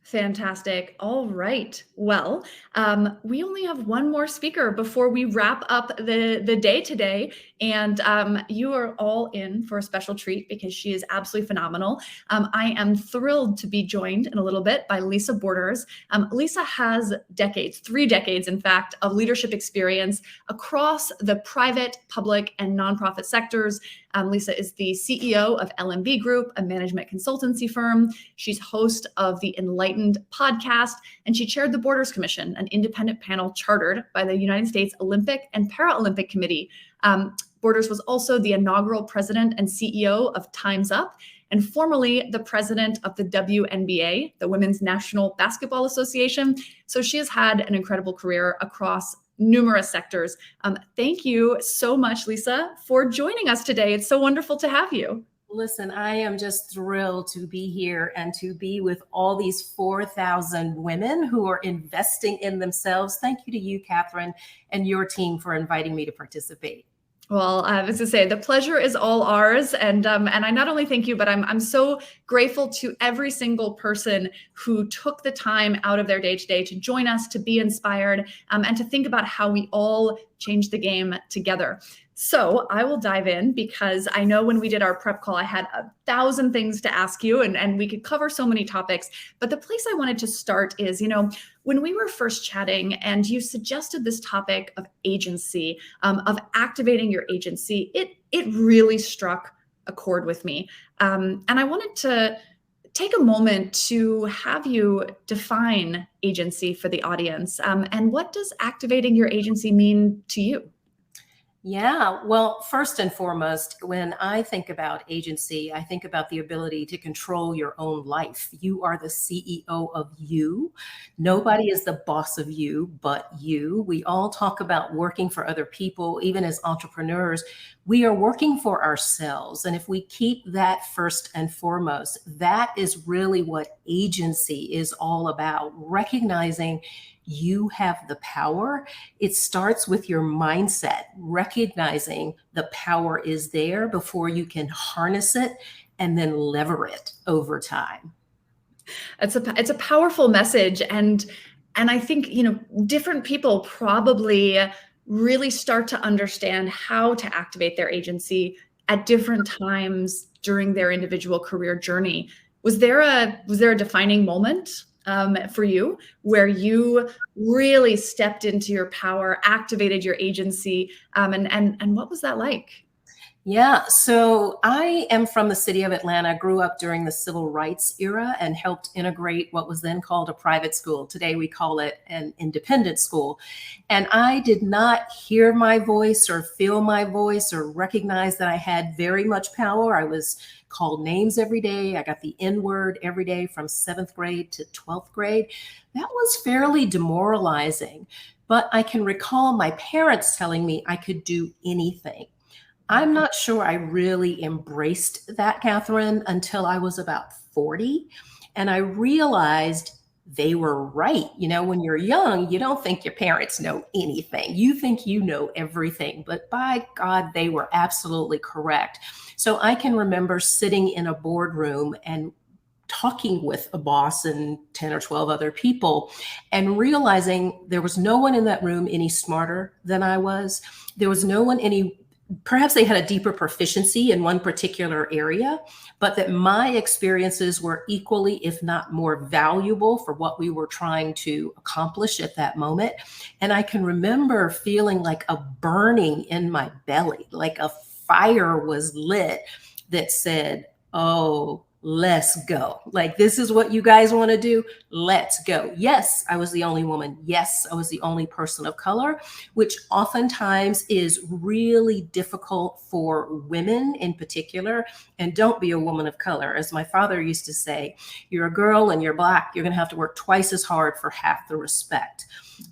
Fantastic. All right. Well, we only have one more speaker before we wrap up the day today. And you are all in for a special treat because she is absolutely phenomenal. I am thrilled to be joined in a little bit by Lisa Borders. Lisa has decades, 3 decades, in fact, of leadership experience across the private, public, and nonprofit sectors. Lisa is the CEO of LMB Group, a management consultancy firm. She's host of the Enlightened podcast, and she chaired the Borders Commission, an independent panel chartered by the United States Olympic and Paralympic Committee. Borders was also the inaugural president and CEO of Time's Up, and formerly the president of the WNBA, the Women's National Basketball Association. So she has had an incredible career across numerous sectors. Thank you so much, Lisa, for joining us today. It's so wonderful to have you. Listen, I am just thrilled to be here and to be with all these 4,000 women who are investing in themselves. Thank you to you, Kathryn, and your team for inviting me to participate. Well, as I say, the pleasure is all ours, and I not only thank you, but I'm so grateful to every single person who took the time out of their day to day to join us, to be inspired, and to think about how we all change the game together. So I will dive in because I know when we did our prep call, I had 1,000 things to ask you, and we could cover so many topics. But the place I wanted to start is, when we were first chatting and you suggested this topic of agency, of activating your agency, it really struck a chord with me. And I wanted to take a moment to have you define agency for the audience. And what does activating your agency mean to you? Yeah, well, first and foremost, when I think about agency, I think about the ability to control your own life. You are the CEO of you. Nobody is the boss of you but you. We all talk about working for other people, even as entrepreneurs. We are working for ourselves. And if we keep that first and foremost, that is really what agency is all about, recognizing you have the power. It starts with your mindset, recognizing the power is there before you can harness it and then lever it over time. It's a powerful message. And I think, different people probably really start to understand how to activate their agency at different times during their individual career journey. Was there a defining moment for you where you really stepped into your power, activated your agency, and what was that like? Yeah, so I am from the city of Atlanta, grew up during the civil rights era and helped integrate what was then called a private school. Today we call it an independent school. And I did not hear my voice or feel my voice or recognize that I had very much power. I was called names every day. I got the N word every day from 7th grade to 12th grade. That was fairly demoralizing, but I can recall my parents telling me I could do anything. I'm not sure I really embraced that, Kathryn, until I was about 40. And I realized they were right. When you're young, you don't think your parents know anything. You think you know everything. But by God, they were absolutely correct. So I can remember sitting in a boardroom and talking with a boss and 10 or 12 other people and realizing there was no one in that room any smarter than I was. There was no one perhaps they had a deeper proficiency in one particular area, but that my experiences were equally, if not more valuable for what we were trying to accomplish at that moment. And I can remember feeling like a burning in my belly, like a fire was lit that said, oh, let's go. Like, this is what you guys want to do. Let's go. Yes, I was the only woman. Yes, I was the only person of color, which oftentimes is really difficult for women in particular. And don't be a woman of color. As my father used to say, you're a girl and you're Black. You're going to have to work twice as hard for half the respect.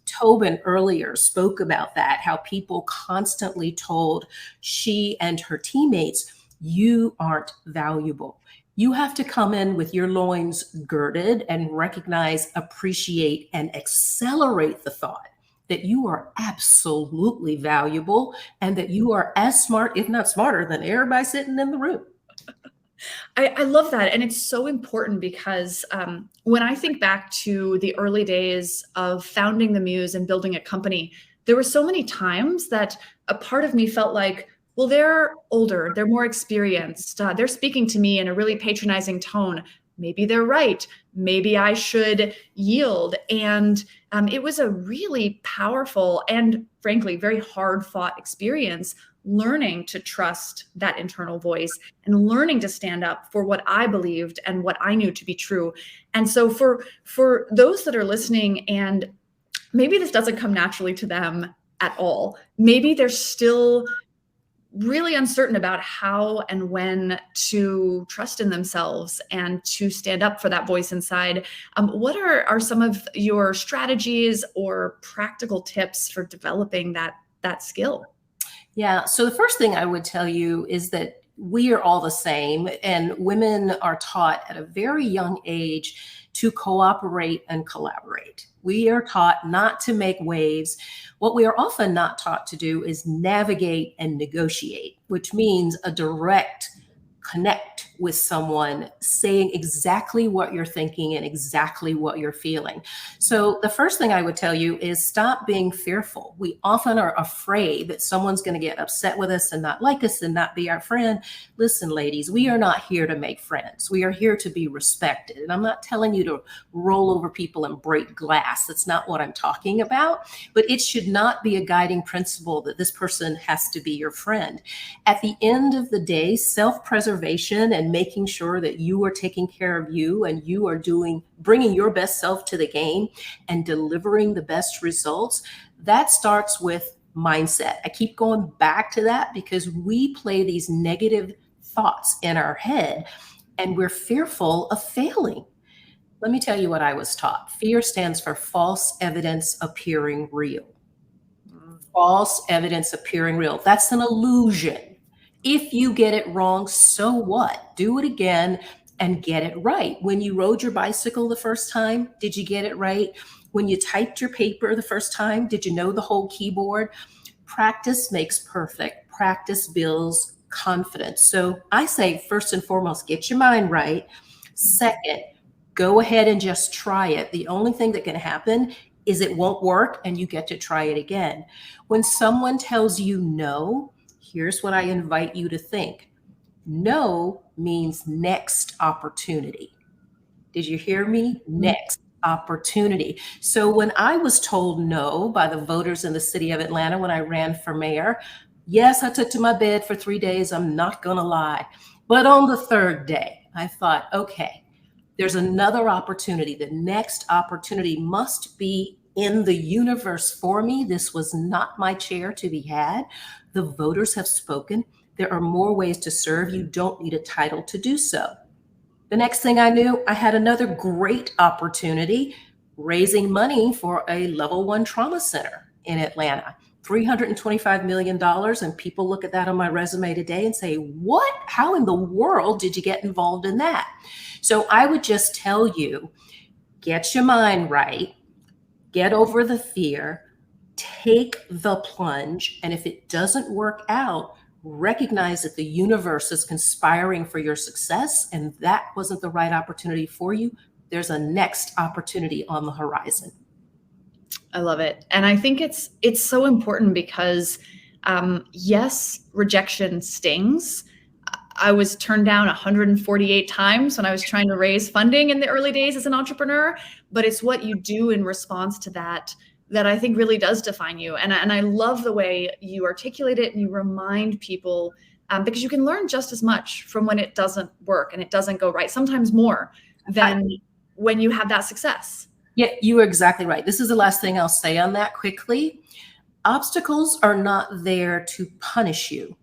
Tobin earlier spoke about that, how people constantly told she and her teammates, you aren't valuable. You have to come in with your loins girded and recognize, appreciate, and accelerate the thought that you are absolutely valuable and that you are as smart, if not smarter, than everybody sitting in the room. I love that. And it's so important because when I think back to the early days of founding the Muse and building a company, there were so many times that a part of me felt like, well, they're older, they're more experienced, they're speaking to me in a really patronizing tone. Maybe they're right. Maybe I should yield. And it was a really powerful and frankly, very hard fought experience learning to trust that internal voice and learning to stand up for what I believed and what I knew to be true. And so for those that are listening and maybe this doesn't come naturally to them at all, maybe they're still really uncertain about how and when to trust in themselves and to stand up for that voice inside. What are some of your strategies or practical tips for developing that skill? Yeah. So the first thing I would tell you is that we are all the same, and women are taught at a very young age to cooperate and collaborate. We are taught not to make waves. What we are often not taught to do is navigate and negotiate, which means a direct connect with someone saying exactly what you're thinking and exactly what you're feeling. So the first thing I would tell you is stop being fearful. We often are afraid that someone's going to get upset with us and not like us and not be our friend. Listen, ladies, we are not here to make friends. We are here to be respected. And I'm not telling you to roll over people and break glass. That's not what I'm talking about. But it should not be a guiding principle that this person has to be your friend. At the end of the day, self-preservation and making sure that you are taking care of you and you are bringing your best self to the game and delivering the best results, that starts with mindset. I keep going back to that because we play these negative thoughts in our head and we're fearful of failing. Let me tell you what I was taught. Fear stands for false evidence appearing real. False evidence appearing real. That's an illusion. If you get it wrong, so what? Do it again and get it right. When you rode your bicycle the first time, did you get it right? When you typed your paper the first time, did you know the whole keyboard? Practice makes perfect. Practice builds confidence. So I say, first and foremost, get your mind right. Second, go ahead and just try it. The only thing that can happen is it won't work and you get to try it again. When someone tells you no, here's what I invite you to think. No means next opportunity. Did you hear me? Next opportunity. So when I was told no by the voters in the city of Atlanta when I ran for mayor, yes, I took to my bed for 3 days. I'm not going to lie. But on the third day, I thought, okay, there's another opportunity. The next opportunity must be in the universe for me. This was not my chair to be had. The voters have spoken. There are more ways to serve. You don't need a title to do so. The next thing I knew, I had another great opportunity raising money for a level 1 trauma center in Atlanta. $325 million. And people look at that on my resume today and say, what? How in the world did you get involved in that? So I would just tell you, get your mind right, get over the fear, take the plunge. And if it doesn't work out, recognize that the universe is conspiring for your success and that wasn't the right opportunity for you. There's a next opportunity on the horizon. I love it. And I think it's so important because yes, rejection stings. I was turned down 148 times when I was trying to raise funding in the early days as an entrepreneur, but it's what you do in response to that I think really does define you. And I love the way you articulate it and you remind people because you can learn just as much from when it doesn't work and it doesn't go right, sometimes more than when you have that success. Yeah, you are exactly right. This is the last thing I'll say on that quickly. Obstacles are not there to punish you.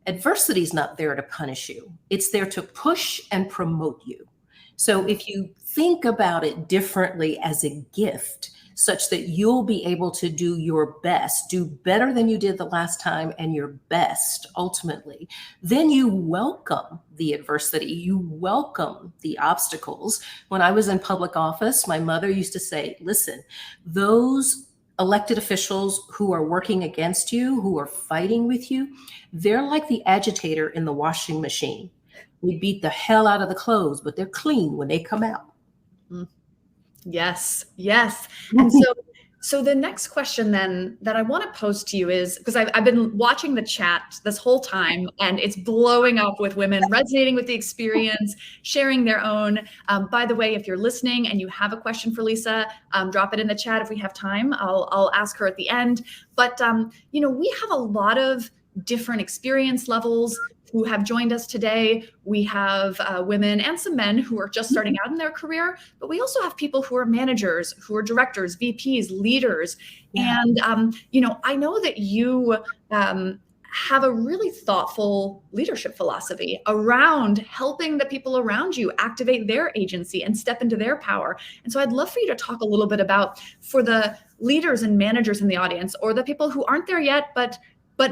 Adversity is not there to punish you. It's there to push and promote you. So if you think about it differently as a gift, such that you'll be able to do your best, do better than you did the last time and your best ultimately, then you welcome the adversity, you welcome the obstacles. When I was in public office, my mother used to say, listen, those elected officials who are working against you, who are fighting with you, they're like the agitator in the washing machine. We beat the hell out of the clothes, but they're clean when they come out. Yes, yes. And so the next question then that I want to pose to you is, because I've been watching the chat this whole time, and it's blowing up with women resonating with the experience, sharing their own. By the way, if you're listening and you have a question for Lisa, drop it in the chat if we have time. I'll ask her at the end. But we have a lot of different experience levels who have joined us today. We have women and some men who are just starting out in their career, but we also have people who are managers, who are directors, VPs, leaders. Yeah. And, I know that you have a really thoughtful leadership philosophy around helping the people around you activate their agency and step into their power. And so I'd love for you to talk a little bit about, for the leaders and managers in the audience, or the people who aren't there yet, but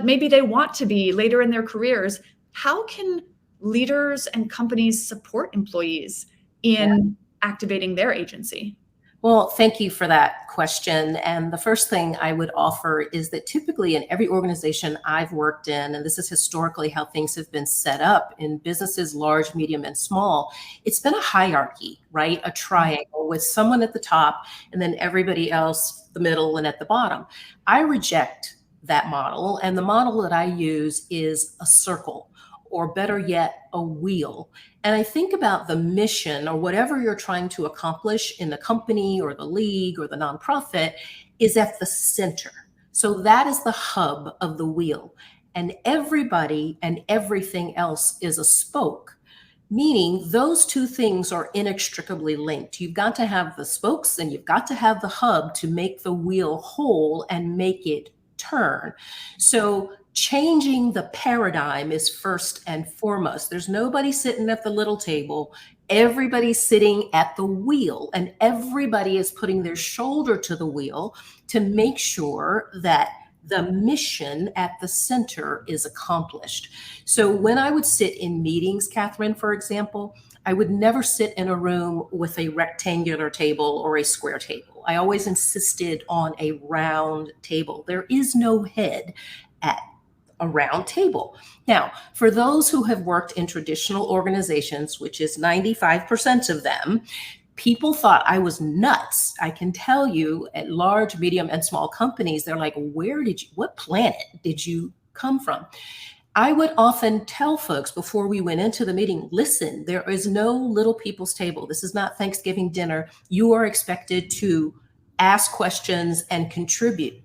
maybe they want to be later in their careers, how can leaders and companies support employees in activating their agency? Well, thank you for that question. And the first thing I would offer is that typically in every organization I've worked in, and this is historically how things have been set up in businesses, large, medium, and small, it's been a hierarchy, right? A triangle with someone at the top and then everybody else, the middle and at the bottom. I reject that model. And the model that I use is a circle, or better yet, a wheel. And I think about the mission, or whatever you're trying to accomplish in the company or the league or the nonprofit, is at the center. So that is the hub of the wheel. And everybody and everything else is a spoke, meaning those two things are inextricably linked. You've got to have the spokes and you've got to have the hub to make the wheel whole and make it turn. So changing the paradigm is first and foremost. There's nobody sitting at the little table. Everybody's sitting at the wheel, and everybody is putting their shoulder to the wheel to make sure that the mission at the center is accomplished. So when I would sit in meetings, Kathryn, for example, I would never sit in a room with a rectangular table or a square table. I always insisted on a round table. There is no head at a round table. Now, for those who have worked in traditional organizations, which is 95% of them, people thought I was nuts. I can tell you at large, medium, and small companies, they're like, what planet did you come from? I would often tell folks before we went into the meeting, listen, there is no little people's table. This is not Thanksgiving dinner. You are expected to ask questions and contribute.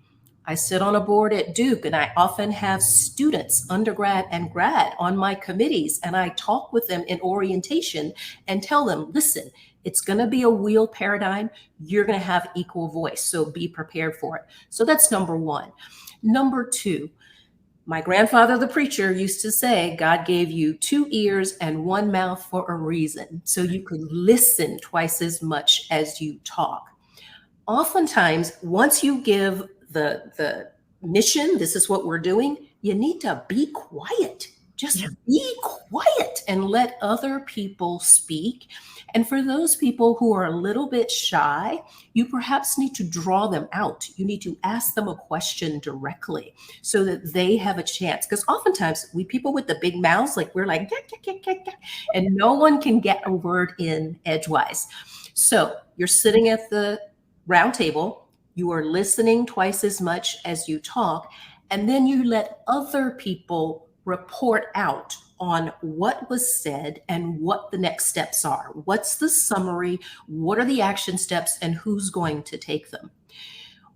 I sit on a board at Duke, and I often have students, undergrad and grad, on my committees, and I talk with them in orientation and tell them, listen, it's going to be a wheel paradigm. You're going to have equal voice, so be prepared for it. So that's number one. Number two, my grandfather, the preacher, used to say, God gave you 2 ears and 1 mouth for a reason, so you could listen twice as much as you talk. Oftentimes, once you give the mission, this is what we're doing, you need to be quiet. Just be quiet and let other people speak. And for those people who are a little bit shy, you perhaps need to draw them out. You need to ask them a question directly so that they have a chance. Because oftentimes we people with the big mouths, like we're like, and no one can get a word in edgewise. So you're sitting at the round table. You are listening twice as much as you talk, and then you let other people report out on what was said and what the next steps are. What's the summary? What are the action steps, and who's going to take them?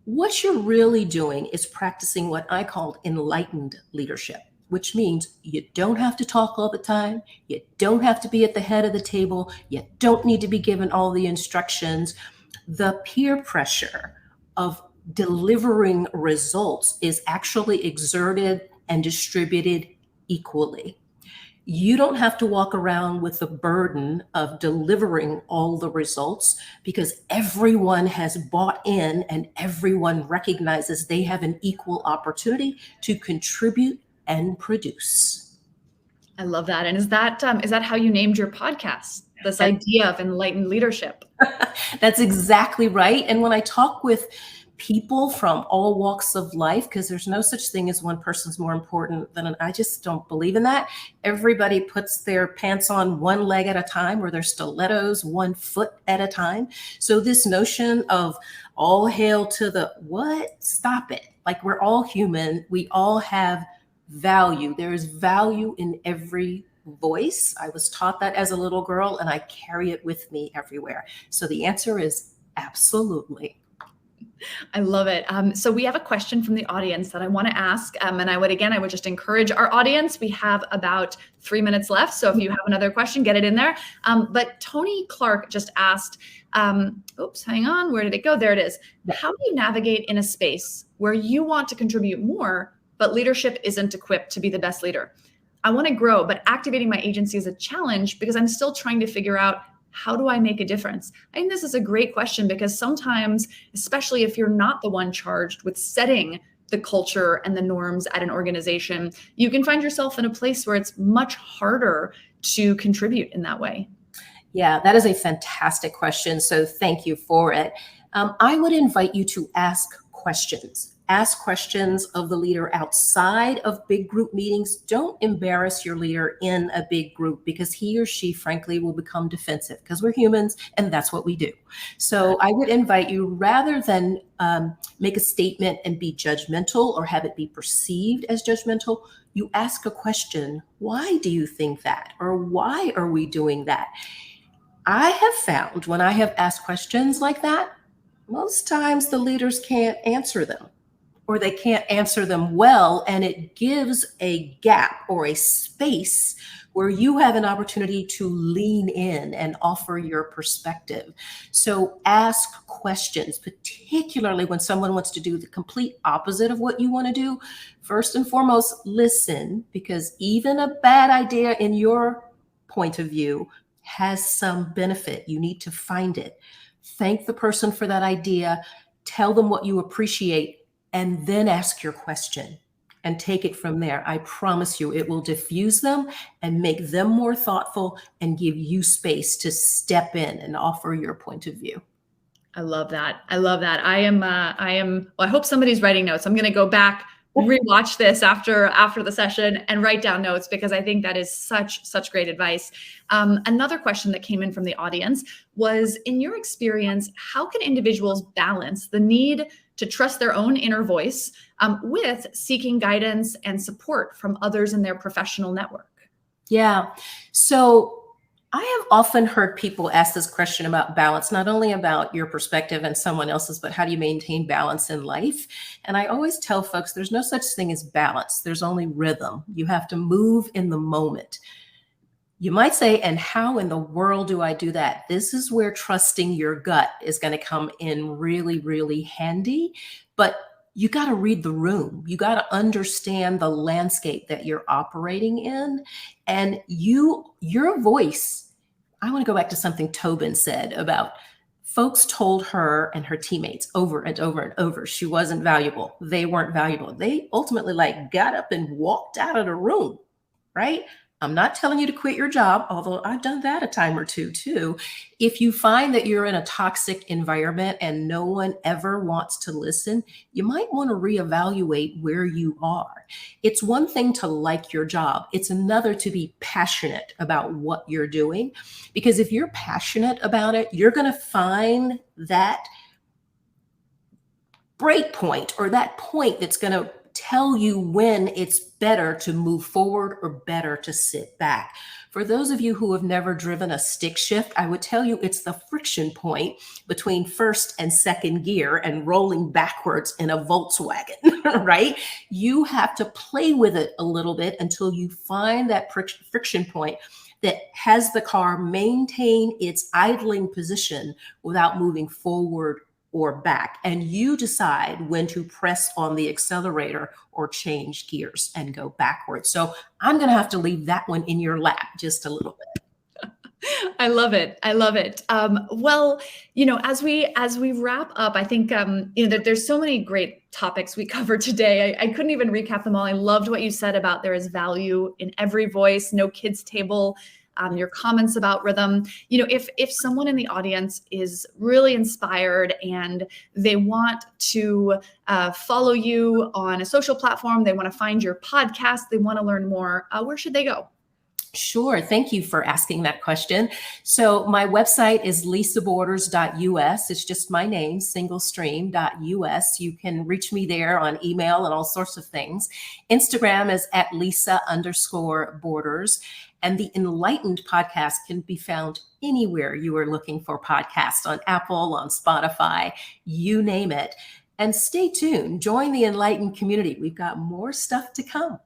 What you're really doing is practicing what I call enlightened leadership, which means you don't have to talk all the time. You don't have to be at the head of the table. You don't need to be given all the instructions. The peer pressure of delivering results is actually exerted and distributed equally. You don't have to walk around with the burden of delivering all the results, because everyone has bought in and everyone recognizes they have an equal opportunity to contribute and produce. I love that. And is that how you named your podcast? This idea of enlightened leadership? That's exactly right. And when I talk with people from all walks of life, because there's no such thing as one person's more important than I just don't believe in that. Everybody puts their pants on one leg at a time, or their stilettos 1 foot at a time. So this notion of all hail to the what? Stop it. Like, we're all human. We all have value. There is value in every voice. I was taught that as a little girl, and I carry it with me everywhere. So the answer is absolutely. I love it. So we have a question from the audience that I want to ask. And I would just encourage our audience. We have about 3 minutes left. So if you have another question, get it in there. But Tony Clark just asked, oops, hang on. Where did it go? There it is. How do you navigate in a space where you want to contribute more, but leadership isn't equipped to be the best leader? I want to grow, but activating my agency is a challenge because I'm still trying to figure out, how do I make a difference? I think this is a great question because sometimes, especially if you're not the one charged with setting the culture and the norms at an organization, you can find yourself in a place where it's much harder to contribute in that way. Yeah, that is a fantastic question. So thank you for it. I would invite you to ask questions. Ask questions of the leader outside of big group meetings. Don't embarrass your leader in a big group, because he or she, frankly, will become defensive, because we're humans and that's what we do. So I would invite you, rather than make a statement and be judgmental or have it be perceived as judgmental, you ask a question. Why do you think that? Or why are we doing that? I have found when I have asked questions like that, most times the leaders can't answer them, or they can't answer them well, and it gives a gap or a space where you have an opportunity to lean in and offer your perspective. So ask questions, particularly when someone wants to do the complete opposite of what you want to do. First and foremost, listen, because even a bad idea in your point of view has some benefit. You need to find it. Thank the person for that idea. Tell them what you appreciate, and then ask your question and take it from there. I promise you, it will diffuse them and make them more thoughtful and give you space to step in and offer your point of view. I love that. I love that. Well, I hope somebody's writing notes. I'm going to go back, rewatch this after the session and write down notes, because I think that is such great advice. Another question that came in from the audience was, in your experience, how can individuals balance the need to trust their own inner voice with seeking guidance and support from others in their professional network? Yeah. So I have often heard people ask this question about balance, not only about your perspective and someone else's, but how do you maintain balance in life? And I always tell folks, there's no such thing as balance. There's only rhythm. You have to move in the moment. You might say, and how in the world do I do that? This is where trusting your gut is going to come in really, really handy. But you got to read the room. You got to understand the landscape that you're operating in. And your voice, I want to go back to something Tobin said about folks told her and her teammates over and over and over she wasn't valuable. They weren't valuable. They ultimately got up and walked out of the room, right? I'm not telling you to quit your job, although I've done that a time or two too. If you find that you're in a toxic environment and no one ever wants to listen, you might want to reevaluate where you are. It's one thing to like your job. It's another to be passionate about what you're doing. Because if you're passionate about it, you're going to find that break point, or that point that's going to tell you when it's better to move forward or better to sit back. For those of you who have never driven a stick shift, I would tell you it's the friction point between first and second gear and rolling backwards in a Volkswagen, right? You have to play with it a little bit until you find that friction point that has the car maintain its idling position without moving forward or back. And you decide when to press on the accelerator or change gears and go backwards. So I'm going to have to leave that one in your lap just a little bit. I love it. I love it. Well, as we wrap up, I think, that there's so many great topics we covered today. I couldn't even recap them all. I loved what you said about there is value in every voice, no kids table. your comments about rhythm. You know, if someone in the audience is really inspired and they want to follow you on a social platform, they want to find your podcast, they want to learn more, where should they go? Sure. Thank you for asking that question. So my website is lisaborders.us. It's just my name, singlestream.us. You can reach me there on email and all sorts of things. Instagram is at Lisa_Borders. And the Enlightened podcast can be found anywhere you are looking for podcasts, on Apple, on Spotify, you name it. And stay tuned. Join the Enlightened community. We've got more stuff to come.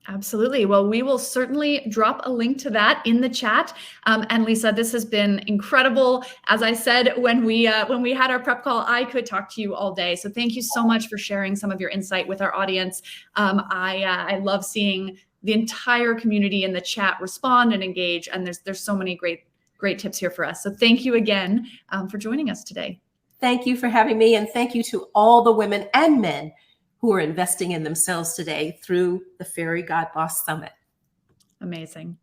Absolutely. Well, we will certainly drop a link to that in the chat. And Lisa, this has been incredible. As I said, when we had our prep call, I could talk to you all day. So thank you so much for sharing some of your insight with our audience. I love seeing the entire community in the chat respond and engage. And there's so many great tips here for us. So thank you again for joining us today. Thank you for having me. And thank you to all the women and men who are investing in themselves today through the Fairy God Boss Summit. Amazing.